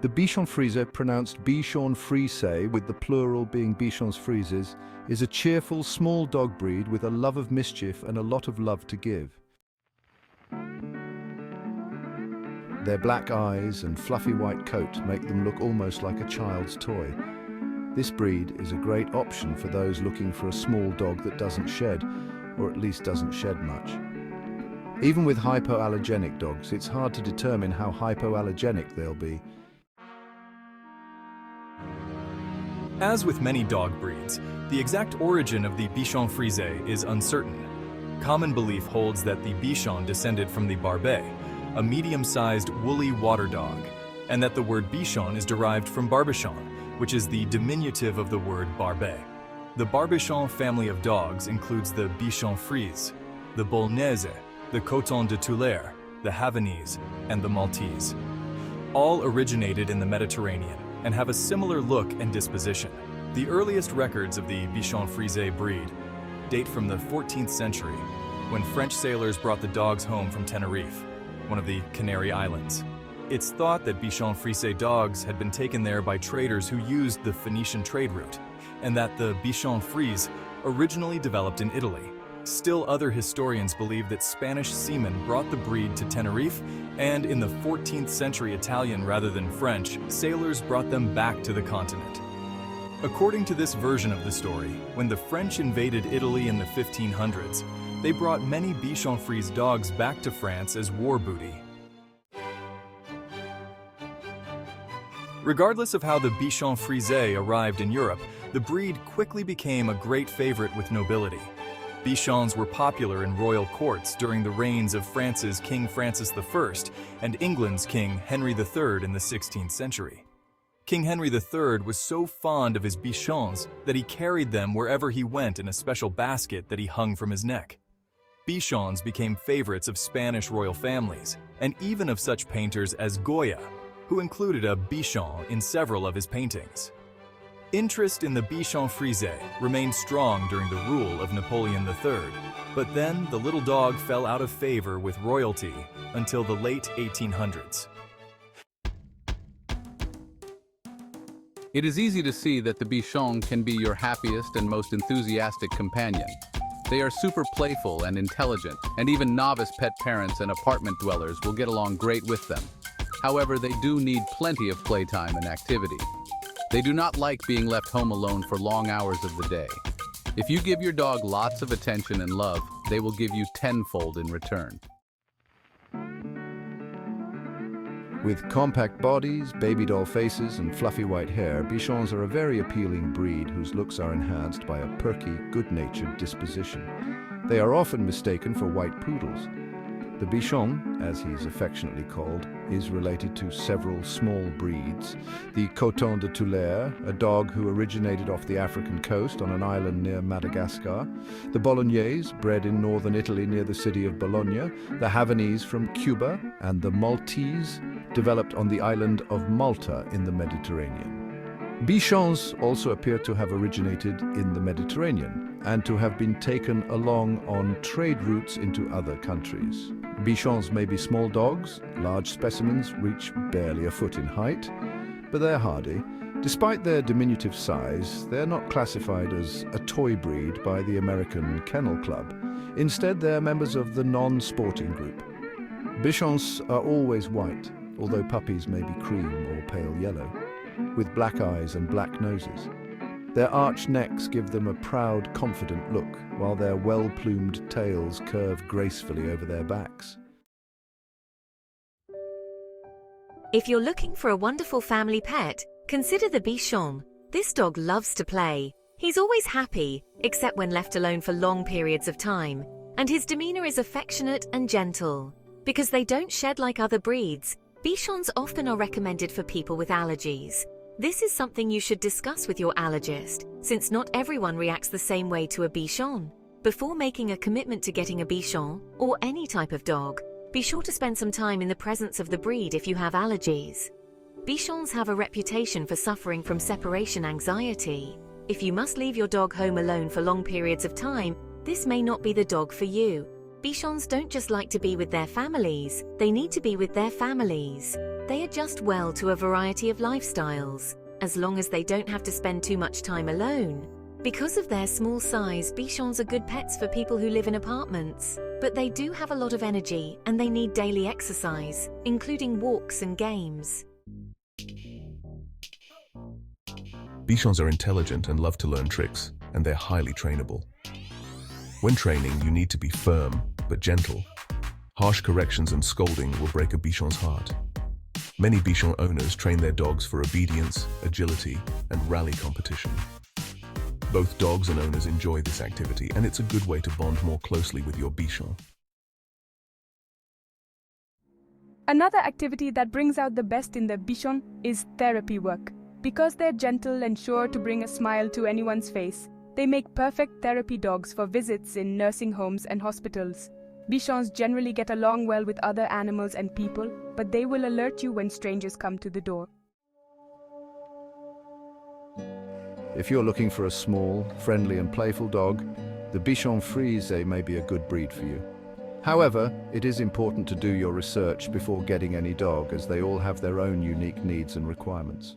The Bichon Frise, pronounced Bichon Frise with the plural being Bichons Frises, is a cheerful, small dog breed with a love of mischief and a lot of love to give. Their black eyes and fluffy white coat make them look almost like a child's toy. This breed is a great option for those looking for a small dog that doesn't shed, or at least doesn't shed much. Even with hypoallergenic dogs, it's hard to determine how hypoallergenic they'll be. As with many dog breeds, the exact origin of the Bichon Frise is uncertain. Common belief holds that the Bichon descended from the Barbet, a medium-sized woolly water dog, and that the word Bichon is derived from Barbichon, which is the diminutive of the word Barbet. The Barbichon family of dogs includes the Bichon Frise, the Bolognese, the Coton de Tulare, the Havanese, and the Maltese. All originated in the Mediterranean and have a similar look and disposition. The earliest records of the Bichon Frise breed date from the 14th century, when French sailors brought the dogs home from Tenerife, one of the Canary Islands. It's thought that Bichon Frise dogs had been taken there by traders who used the Phoenician trade route, and that the Bichon Frise originally developed in Italy. Still, other historians believe that Spanish seamen brought the breed to Tenerife, and in the 14th century Italian rather than French, sailors brought them back to the continent. According to this version of the story, when the French invaded Italy in the 1500s, they brought many Bichon Frise dogs back to France as war booty. Regardless of how the Bichon Frise arrived in Europe, the breed quickly became a great favorite with nobility. Bichons were popular in royal courts during the reigns of France's King Francis I and England's King Henry III in the 16th century. King Henry III was so fond of his Bichons that he carried them wherever he went in a special basket that he hung from his neck. Bichons became favorites of Spanish royal families, and even of such painters as Goya, who included a Bichon in several of his paintings. Interest in the Bichon Frise remained strong during the rule of Napoleon III, but then the little dog fell out of favor with royalty until the late 1800s. It is easy to see that the Bichon can be your happiest and most enthusiastic companion. They are super playful and intelligent, and even novice pet parents and apartment dwellers will get along great with them. However, they do need plenty of playtime and activity. They do not like being left home alone for long hours of the day. If you give your dog lots of attention and love, they will give you tenfold in return. With compact bodies, baby doll faces, and fluffy white hair, Bichons are a very appealing breed whose looks are enhanced by a perky, good-natured disposition. They are often mistaken for white poodles. The Bichon, as he is affectionately called, is related to several small breeds. The Coton de Tulare, a dog who originated off the African coast on an island near Madagascar. The Bolognese, bred in northern Italy near the city of Bologna. The Havanese from Cuba, and the Maltese, developed on the island of Malta in the Mediterranean. Bichons also appear to have originated in the Mediterranean and to have been taken along on trade routes into other countries. Bichons may be small dogs. Large specimens reach barely a foot in height, but they're hardy. Despite their diminutive size, they're not classified as a toy breed by the American Kennel Club. Instead, they're members of the non-sporting group. Bichons are always white, although puppies may be cream or pale yellow, with black eyes and black noses. Their arched necks give them a proud, confident look, while their well-plumed tails curve gracefully over their backs. If you're looking for a wonderful family pet, consider the Bichon. This dog loves to play. He's always happy, except when left alone for long periods of time, and his demeanor is affectionate and gentle. Because they don't shed like other breeds, Bichons often are recommended for people with allergies. This is something you should discuss with your allergist, since not everyone reacts the same way to a Bichon. Before making a commitment to getting a Bichon, or any type of dog, be sure to spend some time in the presence of the breed if you have allergies. Bichons have a reputation for suffering from separation anxiety. If you must leave your dog home alone for long periods of time, this may not be the dog for you. Bichons don't just like to be with their families, they need to be with their families. They adjust well to a variety of lifestyles, as long as they don't have to spend too much time alone. Because of their small size, Bichons are good pets for people who live in apartments. But they do have a lot of energy and they need daily exercise, including walks and games. Bichons are intelligent and love to learn tricks, and they're highly trainable. When training, you need to be firm, but gentle. Harsh corrections and scolding will break a Bichon's heart. Many Bichon owners train their dogs for obedience, agility, and rally competition. Both dogs and owners enjoy this activity, and it's a good way to bond more closely with your Bichon. Another activity that brings out the best in the Bichon is therapy work. Because they're gentle and sure to bring a smile to anyone's face, they make perfect therapy dogs for visits in nursing homes and hospitals. Bichons generally get along well with other animals and people, but they will alert you when strangers come to the door. If you're looking for a small, friendly and playful dog, the Bichon Frise may be a good breed for you. However, it is important to do your research before getting any dog, as they all have their own unique needs and requirements.